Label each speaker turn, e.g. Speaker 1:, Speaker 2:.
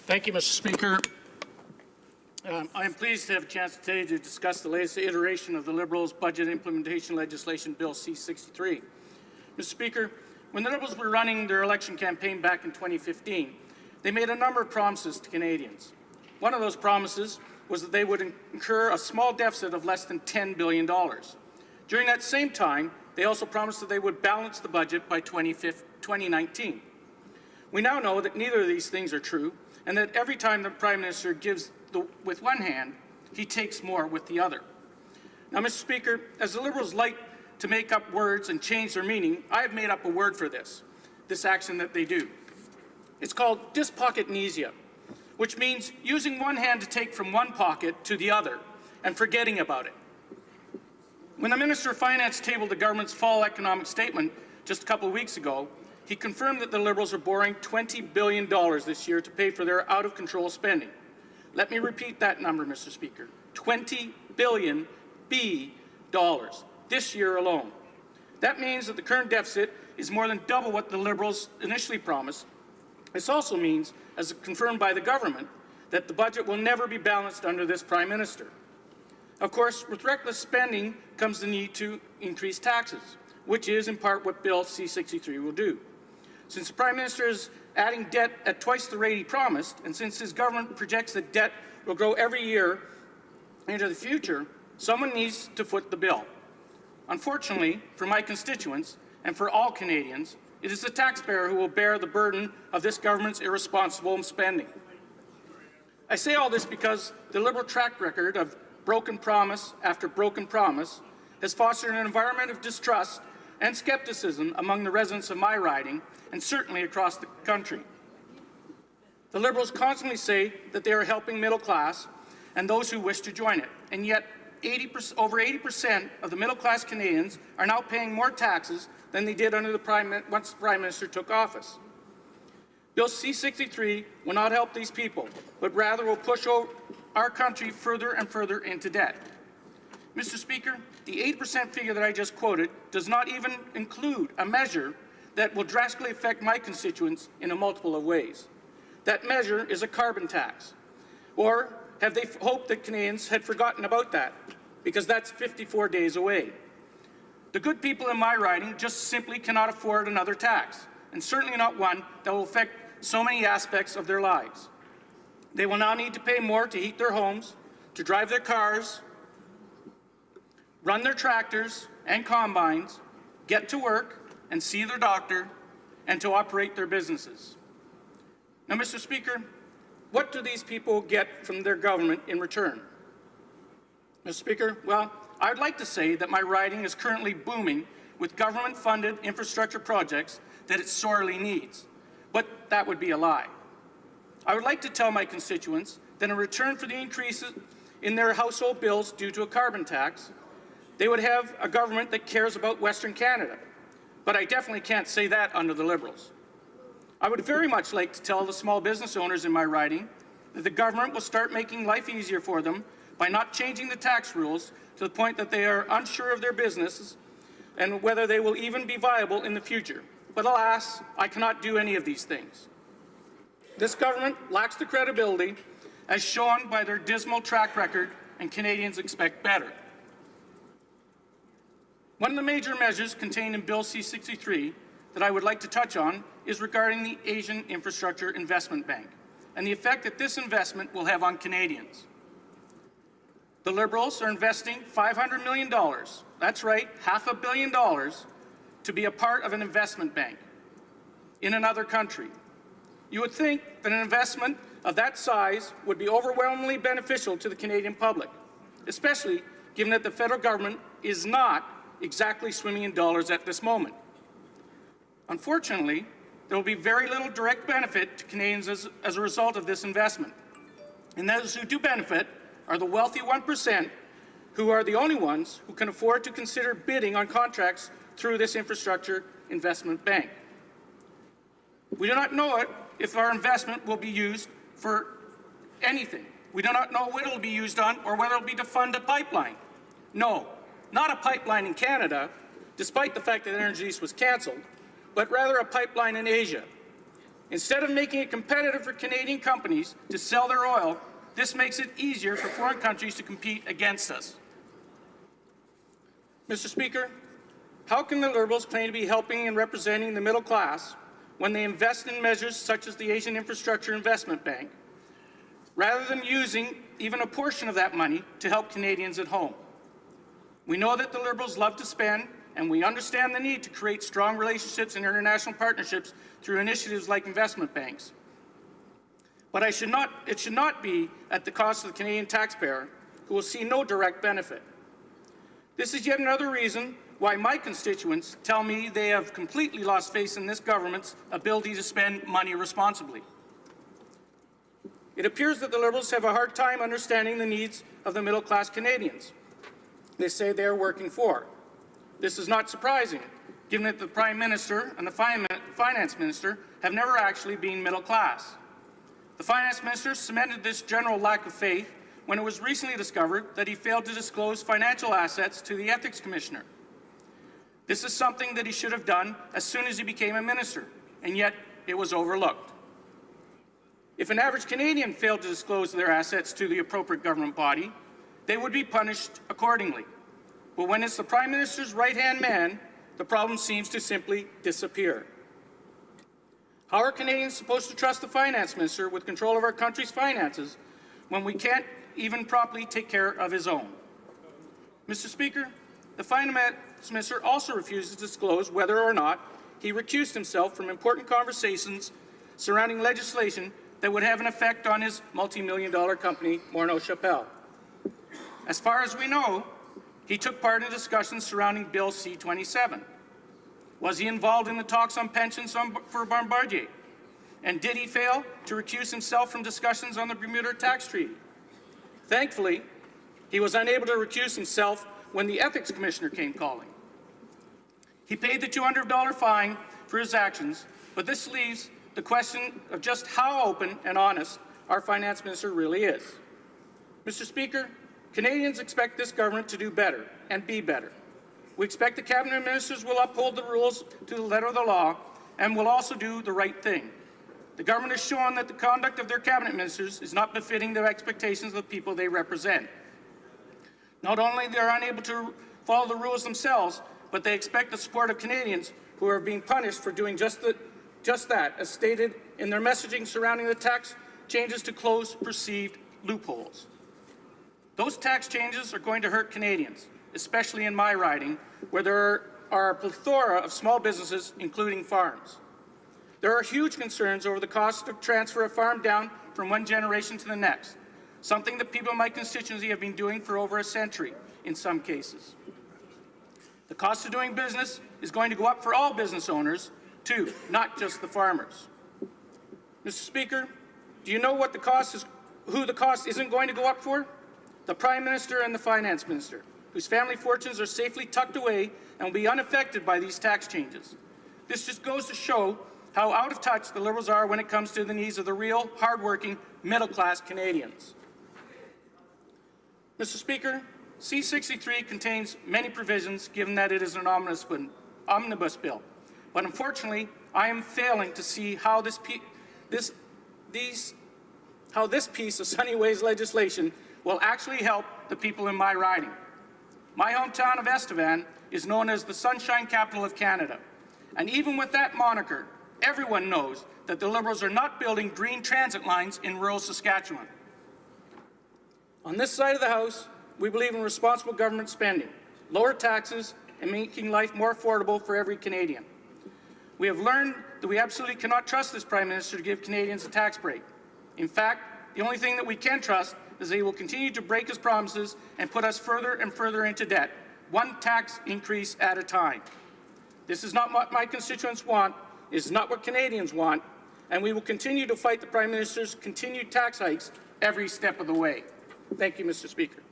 Speaker 1: Thank you, Mr. Speaker. I am pleased to have a chance today to discuss the latest iteration of the Liberals' budget implementation legislation, Bill C-63. Mr. Speaker, when the Liberals were running their election campaign back in 2015, they made a number of promises to Canadians. One of those promises was that they would incur a small deficit of less than $10 billion. During that same time, they also promised that they would balance the budget by 2019. We now know that neither of these things are true, and that every time the Prime Minister gives with one hand, he takes more with the other. Now, Mr. Speaker, as the Liberals like to make up words and change their meaning, I have made up a word for this action that they do. It's called dyspocketnesia, which means using one hand to take from one pocket to the other and forgetting about it. When the Minister of Finance tabled the government's fall economic statement just a couple of weeks ago, he confirmed that the Liberals are borrowing $20 billion this year to pay for their out-of-control spending. Let me repeat that number, Mr. Speaker. $20 billion this year alone. That means that the current deficit is more than double what the Liberals initially promised. This also means, as confirmed by the government, that the budget will never be balanced under this Prime Minister. Of course, with reckless spending comes the need to increase taxes, which is in part what Bill C-63 will do. Since the Prime Minister is adding debt at twice the rate he promised, and since his government projects that debt will grow every year into the future, someone needs to foot the bill. Unfortunately, for my constituents and for all Canadians, it is the taxpayer who will bear the burden of this government's irresponsible spending. I say all this because the Liberal track record of broken promise after broken promise has fostered an environment of distrust and skepticism among the residents of my riding and certainly across the country. The Liberals constantly say that they are helping middle class and those who wish to join it, and yet over 80% of the middle-class Canadians are now paying more taxes than they did under once the Prime Minister took office. Bill C-63 will not help these people, but rather will push our country further and further into debt. Mr. Speaker, the 8% figure that I just quoted does not even include a measure that will drastically affect my constituents in a multiple of ways. That measure is a carbon tax. Or have they hoped that Canadians had forgotten about that? Because that's 54 days away. The good people in my riding just simply cannot afford another tax, and certainly not one that will affect so many aspects of their lives. They will now need to pay more to heat their homes, to drive their cars, run their tractors and combines, get to work and see their doctor, and to operate their businesses. Now, Mr. Speaker, what do these people get from their government in return? Mr. Speaker, well, I would like to say that my riding is currently booming with government-funded infrastructure projects that it sorely needs, but that would be a lie. I would like to tell my constituents that in return for the increases in their household bills due to a carbon tax, they would have a government that cares about Western Canada. But I definitely can't say that under the Liberals. I would very much like to tell the small business owners in my riding that the government will start making life easier for them by not changing the tax rules to the point that they are unsure of their businesses and whether they will even be viable in the future. But alas, I cannot do any of these things. This government lacks the credibility as shown by their dismal track record, and Canadians expect better. One of the major measures contained in Bill C-63 that I would like to touch on is regarding the Asian Infrastructure Investment Bank and the effect that this investment will have on Canadians. The Liberals are investing $500 million, that's right, $500 million, to be a part of an investment bank in another country. You would think that an investment of that size would be overwhelmingly beneficial to the Canadian public, especially given that the federal government is not exactly swimming in dollars at this moment. Unfortunately, there will be very little direct benefit to Canadians as a result of this investment. And those who do benefit are the wealthy 1%, who are the only ones who can afford to consider bidding on contracts through this infrastructure investment bank. We do not know if our investment will be used for anything. We do not know what it will be used on or whether it will be to fund a pipeline. No, not a pipeline in Canada, despite the fact that Energy East was cancelled, but rather a pipeline in Asia. Instead of making it competitive for Canadian companies to sell their oil, this makes it easier for foreign countries to compete against us. Mr. Speaker, how can the Liberals claim to be helping and representing the middle class when they invest in measures such as the Asian Infrastructure Investment Bank, rather than using even a portion of that money to help Canadians at home? We know that the Liberals love to spend, and we understand the need to create strong relationships and international partnerships through initiatives like investment banks. But it should not be at the cost of the Canadian taxpayer, who will see no direct benefit. This is yet another reason why my constituents tell me they have completely lost faith in this government's ability to spend money responsibly. It appears that the Liberals have a hard time understanding the needs of the middle-class Canadians they say they are working for. This is not surprising, given that the Prime Minister and the Finance Minister have never actually been middle class. The Finance Minister cemented this general lack of faith when it was recently discovered that he failed to disclose financial assets to the Ethics Commissioner. This is something that he should have done as soon as he became a minister, and yet it was overlooked. If an average Canadian failed to disclose their assets to the appropriate government body, they would be punished accordingly. But when it's the Prime Minister's right-hand man, the problem seems to simply disappear. How are Canadians supposed to trust the Finance Minister with control of our country's finances when we can't even properly take care of his own? Mr. Speaker, the Finance Minister also refuses to disclose whether or not he recused himself from important conversations surrounding legislation that would have an effect on his multi-million-dollar company, Morneau Shepell. As far as we know, he took part in discussions surrounding Bill C-27. Was he involved in the talks on pensions for Bombardier? And did he fail to recuse himself from discussions on the Bermuda Tax Treaty? Thankfully, he was unable to recuse himself when the Ethics Commissioner came calling. He paid the $200 fine for his actions, but this leaves the question of just how open and honest our Finance Minister really is. Mr. Speaker, Canadians expect this government to do better and be better. We expect the Cabinet Ministers will uphold the rules to the letter of the law and will also do the right thing. The government has shown that the conduct of their Cabinet Ministers is not befitting the expectations of the people they represent. Not only they are unable to follow the rules themselves, but they expect the support of Canadians who are being punished for doing just that, as stated in their messaging surrounding the tax changes to close perceived loopholes. Those tax changes are going to hurt Canadians, especially in my riding, where there are a plethora of small businesses, including farms. There are huge concerns over the cost of transfer a farm down from one generation to the next, something that people in my constituency have been doing for over a century in some cases. The cost of doing business is going to go up for all business owners, too, not just the farmers. Mr. Speaker, do you know what the cost is, who the cost isn't going to go up for? The Prime Minister and the Finance Minister, whose family fortunes are safely tucked away and will be unaffected by these tax changes. This just goes to show how out of touch the Liberals are when it comes to the needs of the real, hard-working, middle-class Canadians. Mr. Speaker, C-63 contains many provisions, given that it is an omnibus bill. But unfortunately, I am failing to see how this piece of Sunny Ways legislation will actually help the people in my riding. My hometown of Estevan is known as the Sunshine Capital of Canada. And even with that moniker, everyone knows that the Liberals are not building green transit lines in rural Saskatchewan. On this side of the House, we believe in responsible government spending, lower taxes, and making life more affordable for every Canadian. We have learned that we absolutely cannot trust this Prime Minister to give Canadians a tax break. In fact, the only thing that we can trust is that he will continue to break his promises and put us further and further into debt, one tax increase at a time. This is not what my constituents want, it is not what Canadians want, and we will continue to fight the Prime Minister's continued tax hikes every step of the way. Thank you, Mr. Speaker.